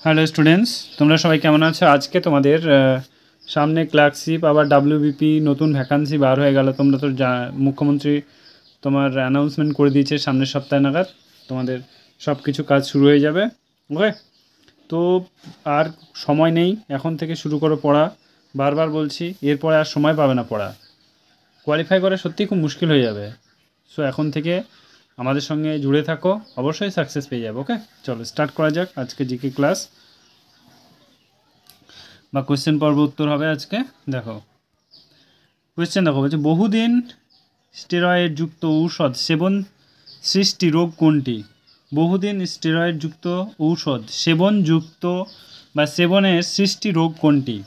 Hello students, তোমরা সবাই কেমন আছো? আজকে তোমাদের সামনে ক্লার্কশিপ আবার ডাব্লিউবিপি নতুন ভ্যাকান্সি বার হয়ে গেল। তোমরা তো মুখ্যমন্ত্রী তোমার অ্যানাউন্সমেন্ট করে দিয়েছে সামনের সপ্তাহে নাগাদ তোমাদের সব কিছু কাজ শুরু হয়ে যাবে। ওকে, তো আর সময় নেই, এখন থেকে শুরু করো পড়া। বারবার বলছি, এরপরে আর সময় পাবে না পড়া। কোয়ালিফাই করা সত্যিই খুব মুশকিল হয়ে যাবে। সো এখন থেকে আমাদের সঙ্গে জুড়ে থাকো, অবশ্যই সাকসেস পেয়ে যাবে। ওকে, চলো স্টার্ট করা যাক আজকে জিকে ক্লাস বা কোয়েশ্চেন পর্ব উত্তর হবে আজকে। দেখো কোয়েশ্চেন, দেখো বলছে বহুদিন স্টেরয়েড যুক্ত ঔষধ সেবন সৃষ্টি রোগ কোনটি? বহুদিন স্টেরয়েড যুক্ত ঔষধ সেবনযুক্ত বা সেবনের সৃষ্টি রোগ কোনটি?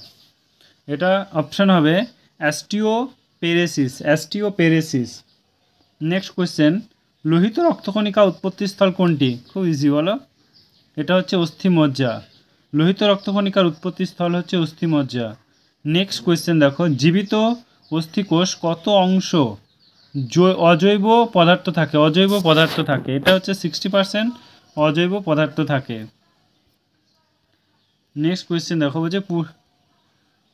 এটা অপশান হবে অ্যাস্টিওপেরেসিস। নেক্সট কোয়েশ্চেন, লোহিত রক্তকণিকা উৎপত্তিস্থল কোনটি? খুব ইজি, বলো। এটা হচ্ছে অস্থিমজ্জা। লোহিত রক্তকণিকার উৎপত্তিস্থল হচ্ছে অস্থিমজ্জা। নেক্সট কোয়েশ্চেন দেখো, জীবিত অস্থিকোষ কত অংশ অজৈব পদার্থ থাকে? এটা হচ্ছে 60% অজৈব পদার্থ থাকে। নেক্সট কোয়েশ্চেন দেখো,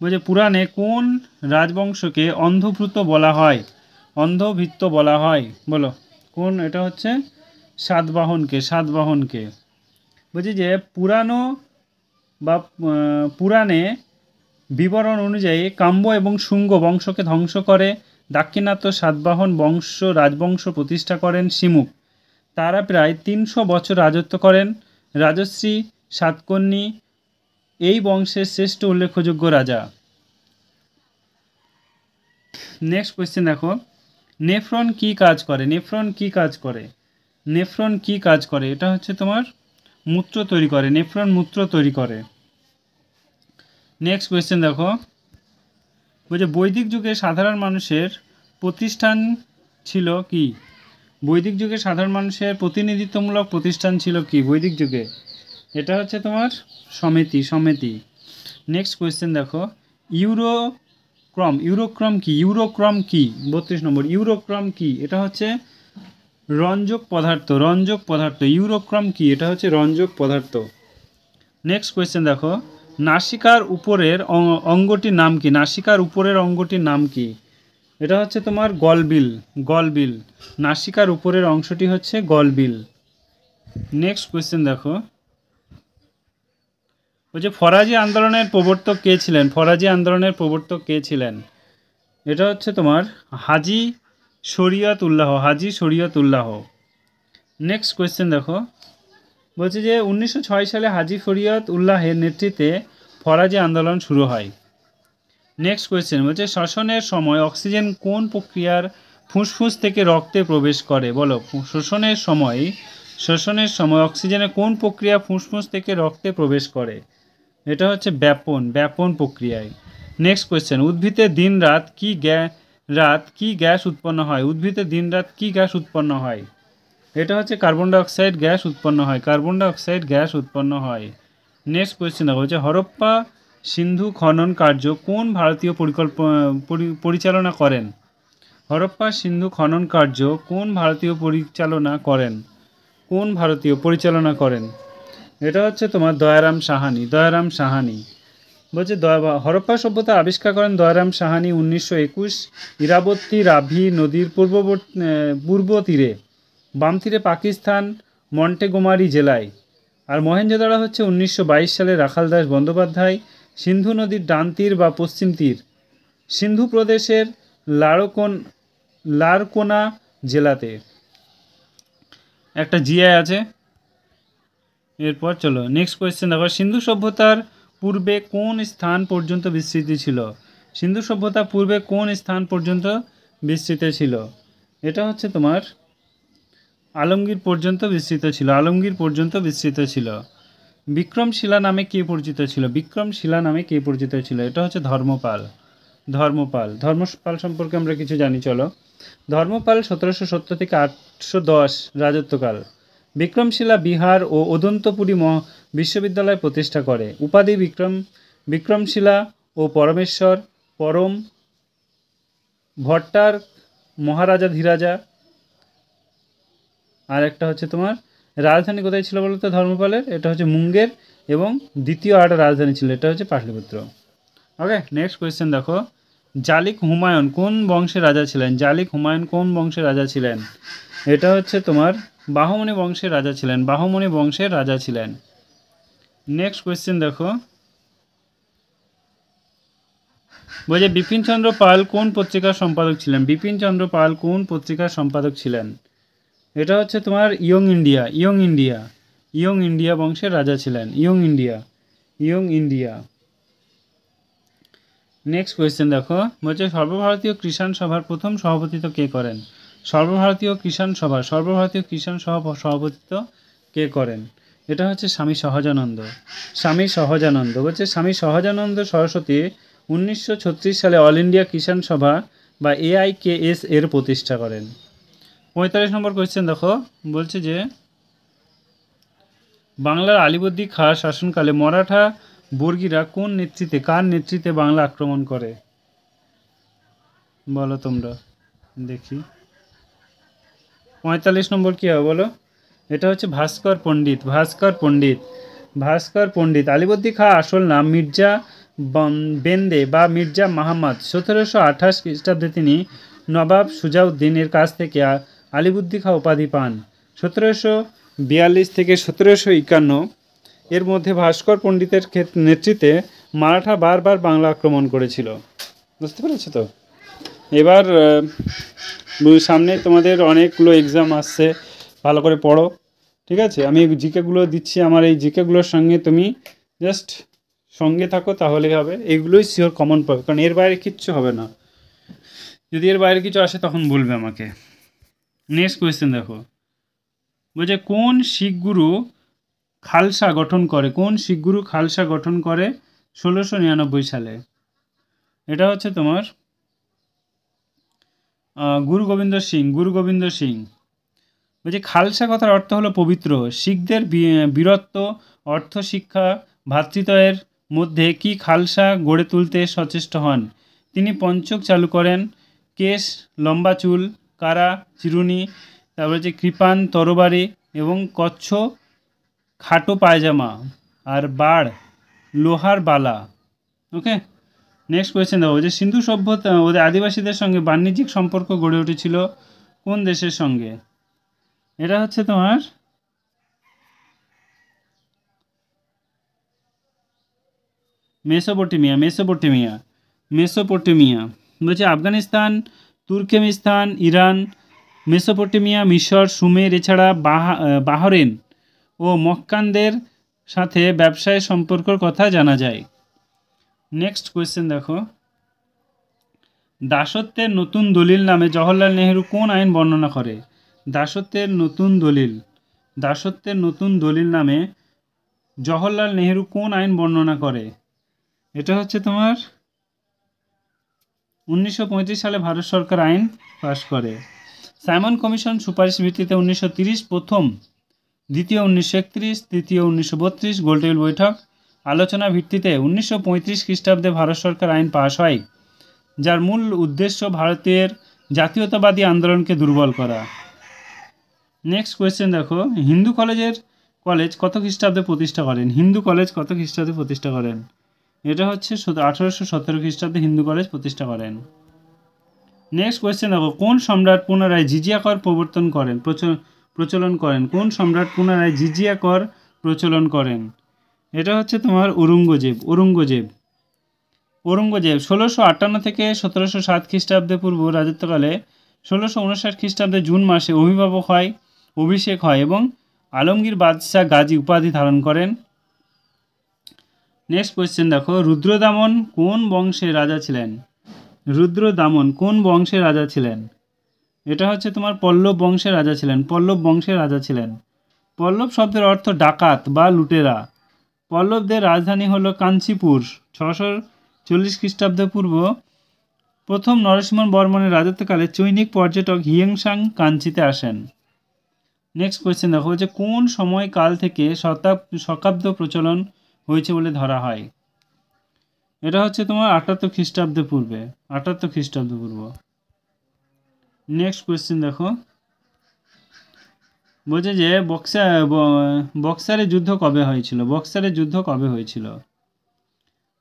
বলছে পুরাণে কোন রাজবংশকে অন্ধভৃত্য বলা হয়? বলো কোন? এটা হচ্ছে সাতবাহনকে। বলছি যে পুরাণে বিবরণ অনুযায়ী কাম্য এবং শুঙ্গ বংশকে ধ্বংস করে দাক্ষিণাত্য সাতবাহন রাজবংশ প্রতিষ্ঠা করেন শিমুক। তারা প্রায় 300 বছর রাজত্ব করেন। রাজশ্রী সাতকর্ণী এই বংশের শ্রেষ্ঠ উল্লেখযোগ্য রাজা। নেক্সট কোয়েশ্চেন দেখো, নেফ্রন কি কাজ করে? এটা হচ্ছে তোমার মূত্র তৈরি করে। নেফ্রন মূত্র তৈরি করে। নেক্সট কোয়েশ্চেন দেখো, বলছে বৈদিক যুগে সাধারণ মানুষের প্রতিষ্ঠান ছিল কি? বৈদিক যুগে সাধারণ মানুষের প্রতিনিধিত্বমূলক প্রতিষ্ঠান ছিল কি বৈদিক যুগে? এটা হচ্ছে তোমার সমিতি। নেক্সট কোয়েশ্চেন দেখো, ইউরোক্রম কি? 32 নম্বর, ইউরোক্রম কি? এটা হচ্ছে রঞ্জক পদার্থ। ইউরোক্রম কি? এটা হচ্ছে রঞ্জক পদার্থ। নেক্সট কোয়েশ্চেন দেখো, নাসিকার উপরের অঙ্গটির নাম কি? এটা হচ্ছে তোমার গলবিল। নাসিকার উপরের অংশটি হচ্ছে গলবিল। নেক্সট কোয়েশ্চেন দেখো, বলছে ফরাজি আন্দোলনের প্রবর্তক কে ছিলেন? এটা হচ্ছে তোমার হাজি শরিয়তুল্লাহ। নেক্সট কোয়েশ্চেন দেখো, বলছে যে 1906 সালে হাজি শরিয়ত উল্লাহের নেতৃত্বে ফরাজি আন্দোলন শুরু হয়। নেক্সট কোয়েশ্চেন বলছে শ্বসনের সময় অক্সিজেন কোন প্রক্রিয়ার ফুসফুস থেকে রক্তে প্রবেশ করে? বলো, শ্বসনের সময় অক্সিজেনের কোন প্রক্রিয়া ফুসফুস থেকে রক্তে প্রবেশ করে? এটা হচ্ছে ব্যাপন প্রক্রিয়ায়। নেক্সট কোয়েশ্চেন, উদ্ভিদে দিন রাত কি গ্যাস উৎপন্ন হয়? এটা হচ্ছে কার্বন ডাই অক্সাইড গ্যাস উৎপন্ন হয়। নেক্সট কোয়েশ্চেন দেখো, হচ্ছে হরপ্পা সিন্ধু খনন কার্য কোন ভারতীয় পরিচালনা করেন? হরপ্পা সিন্ধু খনন কার্য কোন ভারতীয় পরিচালনা করেন? এটা হচ্ছে তোমার দয়ারাম সাহানি। বলছে হরপ্পা সভ্যতা আবিষ্কার করেন দয়ারাম সাহানি 1921 ইরাবতী রাভি নদীর পূর্ব তীরে, বাম তীরে পাকিস্তান মন্টেগোমারি জেলায়। আর মহেঞ্জোদারো হচ্ছে 1922 সালে রাখালদাস বন্দ্যোপাধ্যায়। সিন্ধু নদীর ডান তীর বা পশ্চিম তীর সিন্ধু প্রদেশের লারকোনা জেলাতে। একটা জিআই আছে। এরপর চলো নেক্সট কোয়েশ্চেন দেখো, সিন্ধু সভ্যতার পূর্বে কোন স্থান পর্যন্ত বিস্তৃত ছিল? এটা হচ্ছে তোমার আলমগীর পর্যন্ত বিস্তৃত ছিল। বিক্রমশিলা নামে কে পরিচিত ছিল? এটা হচ্ছে ধর্মপাল। সম্পর্কে আমরা কিছু জানি, চলো। ধর্মপাল 1770 থেকে 810 রাজত্বকাল। বিক্রমশিলা বিহার ও অদন্তপুরী বিশ্ববিদ্যালয় প্রতিষ্ঠা করে। উপাধি বিক্রমশিলা ও পরম ভট্টার মহারাজা ধীরাজা। আর একটা হচ্ছে তোমার রাজধানী কোথায় ছিল বলো তো ধর্মপালের? এটা হচ্ছে মুঙ্গের, এবং দ্বিতীয় আরেকটা রাজধানী ছিল, এটা হচ্ছে পাটলিপুত্র। ওকে, নেক্সট কোয়েশ্চেন দেখো, জালিক হুমায়ুন কোন বংশের রাজা ছিলেন? জালিক হুমায়ুন কোন বংশের রাজা ছিলেন? এটা হচ্ছে তোমার বাহমনি বংশের রাজা ছিলেন, বাহমনি বংশের রাজা ছিলেন। নেক্সট কোয়েশ্চেন দেখো, বলছে বিপিনচন্দ্র পাল কোন পত্রিকার সম্পাদক ছিলেন? বিপিনচন্দ্র পাল কোন পত্রিকার সম্পাদক ছিলেন? এটা হচ্ছে তোমার young India, young India, young India বংশের রাজা ছিলেন, young India, young India. Next question দেখো, বলছে সর্বভারতীয় কৃষাণ সভার প্রথম সভাপতিত্ব কে করেন? সর্বভারতীয় কৃষাণ সভা, সর্বভারতীয় কৃষাণ সভা সভাপতিত্ব কে করেন? এটা হচ্ছে স্বামী সহজানন্দ, স্বামী সহজানন্দ। বলছে স্বামী সহজানন্দ সরস্বতী 1936 সালে অল ইন্ডিয়া কিষাণ সভা বা AIKS এর প্রতিষ্ঠা করেন। 45 নম্বর কোয়েশ্চেন দেখো, বলছে যে বাংলার আলিবর্দী খাঁ শাসনকালে মারাঠা বর্গীরা কোন নেতৃত্বে, কার নেতৃত্বে বাংলা আক্রমণ করে? বলো তোমরা, দেখি 45 নম্বর কী হবে বলো? এটা হচ্ছে ভাস্কর পণ্ডিত, ভাস্কর পণ্ডিত, ভাস্কর পণ্ডিত। আলিবর্দী খাঁ আসল নাম মির্জা বেন্দে বা মির্জা মাহমদ। 1728 খ্রিস্টাব্দে তিনি নবাব সুজাউদ্দিনের কাছ থেকে আলিবর্দী খাঁ উপাধি পান। 1742 থেকে 1751 এর মধ্যে ভাস্কর পণ্ডিতের নেতৃত্বে মারাঠা বারবার বাংলা আক্রমণ করেছিল। বুঝতে পেরেছো তো? এবার সামনে তোমাদের অনেকগুলো এক্সাম আসছে, ভালো করে পড়ো, ঠিক আছে? আমি জিকেগুলো দিচ্ছি, আমার এই জিকেগুলোর সঙ্গে তুমি জাস্ট সঙ্গে থাকো, তাহলেই হবে। এগুলোই শিওর কমন পাবে, কারণ এর বাইরে কিচ্ছু হবে না। যদি এর বাইরে কিছু আসে তখন বলবে আমাকে। নেক্সট কোয়েশ্চেন দেখো, বলছে কোন শিখ গুরু খালসা গঠন করে? কোন শিখ গুরু খালসা গঠন করে 1699 সালে? এটা হচ্ছে তোমার গুরু গোবিন্দ সিং, গুরু গোবিন্দ সিং। বলছি খালসা কথার অর্থ হলো পবিত্র। শিখদের বীরত্ব, অর্থ, শিক্ষা, ভ্রাতৃত্বের মধ্যে কি খালসা গড়ে তুলতে সচেষ্ট হন? তিনি পঞ্চক চালু করেন, কেশ, লম্বা চুল, কারা, চিরুনি, তারপরে যে কৃপান, তরবারি এবং কচ্ছ খাটো পায়জামা, আর বাড় লোহার বালা। ওকে, নেক্সট কোয়েশ্চেন দেখো, যে সিন্ধু সভ্যতা ওদের আদিবাসীদের সঙ্গে বাণিজ্যিক সম্পর্ক গড়ে উঠেছিল কোন দেশের সঙ্গে? এটা হচ্ছে তোমার মেসোপটেমিয়া, মেসোপটেমিয়া, মেসোপটেমিয়া। বলছে আফগানিস্তান, তুর্কমেনিস্তান, ইরান, মেসোপটেমিয়া, মিশর, সুমের, এছাড়া বাহরেন ও মক্কানদের সাথে ব্যবসায় সম্পর্কের কথা জানা যায়। নেক্সট কোয়েশ্চেন দেখো, দাসত্বের নতুন দলিল নামে জওহরলাল নেহেরু কোন আইন বর্ণনা করে? দাসত্বের নতুন দলিল, দাসত্বের নতুন দলিল নামে জওহরলাল নেহেরু কোন আইন বর্ণনা করে? এটা হচ্ছে তোমার 1935 সালে ভারত সরকার আইন পাশ করে। সাইমন কমিশন সুপারিশ ভিত্তিতে 1930 প্রথম, দ্বিতীয় 1931, তৃতীয় 1932 গোলটেবিল বৈঠক আলোচনা ভিত্তিতে 1935 খ্রিস্টাব্দে ভারত সরকার আইন পাশ হয়, যার মূল উদ্দেশ্য ভারতের জাতীয়তাবাদী আন্দোলনকে দুর্বল করা। নেক্সট কোয়েশ্চেন দেখো, হিন্দু কলেজ কত খ্রিস্টাব্দে প্রতিষ্ঠা করেন? হিন্দু কলেজ কত খ্রিস্টাব্দে প্রতিষ্ঠা করেন? এটা হচ্ছে 1817 খ্রিস্টাব্দে হিন্দু কলেজ প্রতিষ্ঠা করেন। নেক্সট কোয়েশ্চেন দেখো, কোন সম্রাট পুনরায় জিজিয়া কর প্রচলন করেন? কোন সম্রাট পুনরায় জিজিয়া কর প্রচলন করেন? এটা হচ্ছে তোমার ঔরঙ্গজেব, ঔরঙ্গজেব, ঔরঙ্গজেব। 1658 থেকে 1707 খ্রিস্টাব্দে পূর্ব রাজত্বকালে 1659 খ্রিস্টাব্দে জুন মাসে অভিষেক হয় এবং আলমগীর বাদশাহ গাজী উপাধি ধারণ করেন। নেক্সট কোয়েশ্চেন দেখো, রুদ্রদামন কোন বংশের রাজা ছিলেন? রুদ্রদামন কোন বংশের রাজা ছিলেন? এটা হচ্ছে তোমার পল্লব বংশের রাজা ছিলেন, পল্লব বংশের রাজা ছিলেন। পল্লব শব্দের অর্থ ডাকাত বা লুটেরা। পল্লবদের রাজধানী হলো কাঞ্চিপুর। 640 খ্রিস্টাব্দ পূর্ব প্রথম নরসিংহ বর্মনের রাজত্বকালে চৈনিক পর্যটক হিয়েংসাং কাঞ্চিতে আসেন। নেক্সট কোয়েশ্চেন দেখো, যে কোন সময়কাল থেকে শকাব্দ প্রচলন হয়েছে বলে ধরা হয়? এটা হচ্ছে তোমার 78 খ্রিস্টাব্দ পূর্বে, 78 খ্রিস্টাব্দ পূর্ব। নেক্সট কোয়েশ্চেন দেখো, বলছে যে বক্সারের যুদ্ধ কবে হয়েছিল? বক্সারের যুদ্ধ কবে হয়েছিল?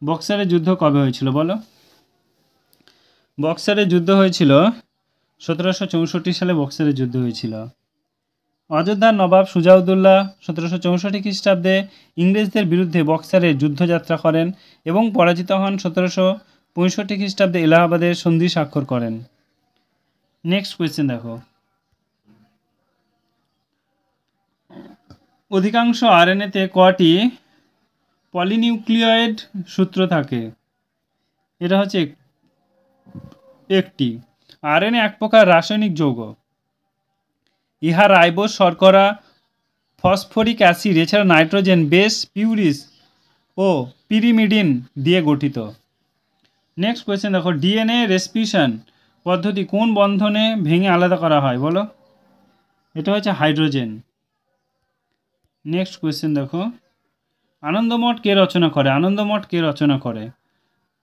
বক্সারের যুদ্ধ কবে হয়েছিল বলো? বক্সারের যুদ্ধ হয়েছিল 1764 সালে বক্সারের যুদ্ধ হয়েছিল। অযোধ্যার নবাব সুজাউদ্দৌলা 1764 খ্রিস্টাব্দে ইংরেজদের বিরুদ্ধে বক্সারে যুদ্ধযাত্রা করেন এবং পরাজিত হন। 1765 খ্রিস্টাব্দে এলাহাবাদের সন্ধি স্বাক্ষর করেন। নেক্সট কোয়েশ্চেন দেখো, অধিকাংশ আরএনএতে কটি পলিনিউক্লিয়েট সূত্র থাকে? এটা হচ্ছে একটি। আরএনএ এক প্রকার রাসায়নিক যৌগ। ইহা রাইবোজ, শর্করা, ফসফরিক অ্যাসিড এছাড়া নাইট্রোজেন, বেস, পিউরিস ও পিরিমিডিন দিয়ে গঠিত। নেক্সট কোয়েশ্চেন দেখো, ডিএনএ রেসপিশন পদ্ধতি কোন বন্ধনে ভেঙে আলাদা করা হয় বলো? এটা হচ্ছে হাইড্রোজেন। নেক্সট কোয়েশ্চেন দেখো, আনন্দমঠ কে রচনা করে? আনন্দমঠ কে রচনা করে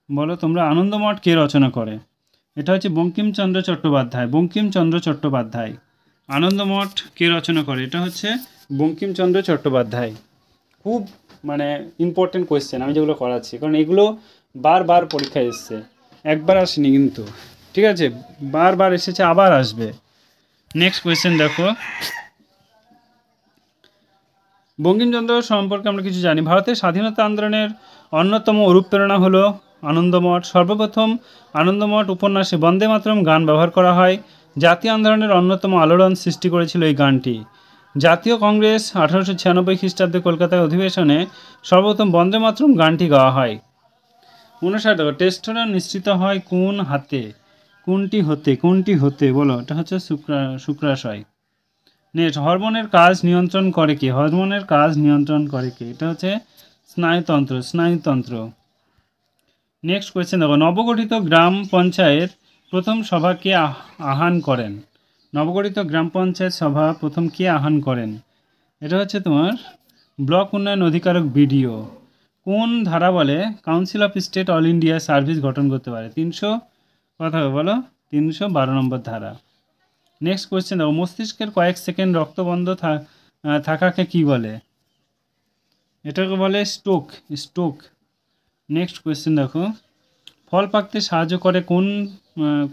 বলো তোমরা? আনন্দমঠ কে রচনা করে? এটা হচ্ছে বঙ্কিমচন্দ্র চট্টোপাধ্যায়। বঙ্কিমচন্দ্র চট্টোপাধ্যায়। আনন্দমঠ কে রচনা করে? এটা হচ্ছে বঙ্কিমচন্দ্র চট্টোপাধ্যায়। খুব মানে ইম্পর্টেন্ট কোয়েশ্চেন আমি যেগুলো করাচ্ছি, কারণ এগুলো বারবার পরীক্ষায় এসছে, একবার আসেনি কিন্তু, ঠিক আছে? বারবার এসেছে, আবার আসবে। নেক্সট কোয়েশ্চেন দেখো, বঙ্কিমচন্দ্র সম্পর্কে আমরা কিছু জানি। ভারতের স্বাধীনতা আন্দোলনের অন্যতম অনুপ্রেরণা হলো আনন্দমঠ। সর্বপ্রথম আনন্দমঠ উপন্যাসে বন্দে মাতরম গান ব্যবহার করা হয়। জাতীয় আন্দোলনের অন্যতম আলোড়ন সৃষ্টি করেছিল এই গানটি। জাতীয় কংগ্রেস 1896 খ্রিস্টাব্দে কলকাতায় অধিবেশনে সর্বপ্রথম বন্দে মাতরম গানটি গাওয়া হয়। 59 টেস্টোস্টেরন নিঃসৃত হয় কোন হাতে? কোনটি হতে বলো? এটা হচ্ছে শুক্রাশয়। নেক্সট, হরমোনের কাজ নিয়ন্ত্রণ করে কে? হরমোনের কাজ নিয়ন্ত্রণ করে কে? এটা হচ্ছে স্নায়ুতন্ত্র। নেক্সট কোয়েশ্চেন দেখো, নবগঠিত গ্রাম পঞ্চায়েত প্রথম সভা কে আহ্বান করেন? নবগঠিত গ্রাম পঞ্চায়েত সভা প্রথম কে আহ্বান করেন? এটা হচ্ছে তোমার ব্লক উন্নয়ন অধিকারক, বিডিও। কোন ধারা বলে council of state all India service গঠন করতে পারে? 300 কথা বলো, 312 নম্বর ধারা। নেক্সট কোয়েশ্চেন দেখো, মস্তিষ্কের কয়েক সেকেন্ড রক্তবন্ধ থাকাকে কি বলে? এটাকে বলে স্ট্রোক। নেক্সট কোয়েশ্চেন দেখো, ফল পাকতে সাহায্য করে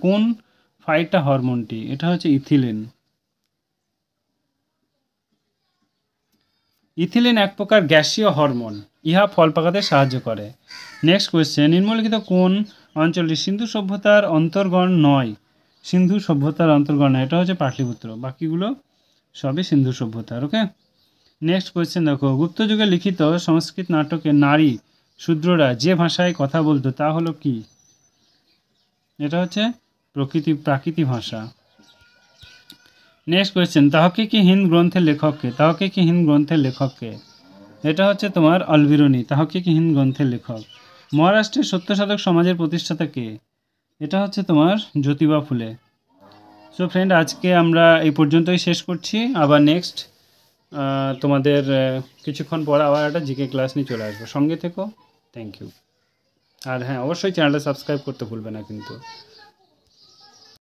কোন ফাইটা হরমোনটি? এটা হচ্ছে ইথিলিন। ইথিলিন এক প্রকার গ্যাসীয় হরমোন, ইহা ফল পাকাতে সাহায্য করে। নেক্সট কোয়েশ্চেন, নিম্নলিখিত কোন অঞ্চলটি সিন্ধু সভ্যতার অন্তর্গণ নয়? সিন্ধু সভ্যতার অন্তর্গণ নয়, এটা হচ্ছে পাটলিপুত্র, বাকিগুলো সবই সিন্ধু সভ্যতার। ওকে। নেক্সট কোয়েশ্চেন দেখো, গুপ্ত যুগে লিখিত সংস্কৃত নাটকে নারী শূদ্ররা যে ভাষায় কথা বলতো তা হলো কি? এটা হচ্ছে প্রাকৃতিক ভাষা। নেক্সট কোয়েশ্চেন, তাহকিকহীন গ্রন্থের লেখককে? তাহকিকহীন গ্রন্থের লেখককে? এটা হচ্ছে তোমার অলবিরুনি, তাহকিকহীন গ্রন্থের লেখক। মহারাষ্ট্রের সত্যসাধক সমাজের প্রতিষ্ঠাতা কে? এটা হচ্ছে তোমার জ্যোতিবা ফুলে। সো ফ্রেন্ড, আজকে আমরা এই পর্যন্তই শেষ করছি। আবার নেক্সট তোমাদের কিছুক্ষণ পর আবার একটা জিকে ক্লাস নিয়ে চলে আসবো। সঙ্গে থেকো। Thank you. আর হ্যাঁ, অবশ্যই চ্যানেলটা সাবস্ক্রাইব করতে ভুলবে না কিন্তু।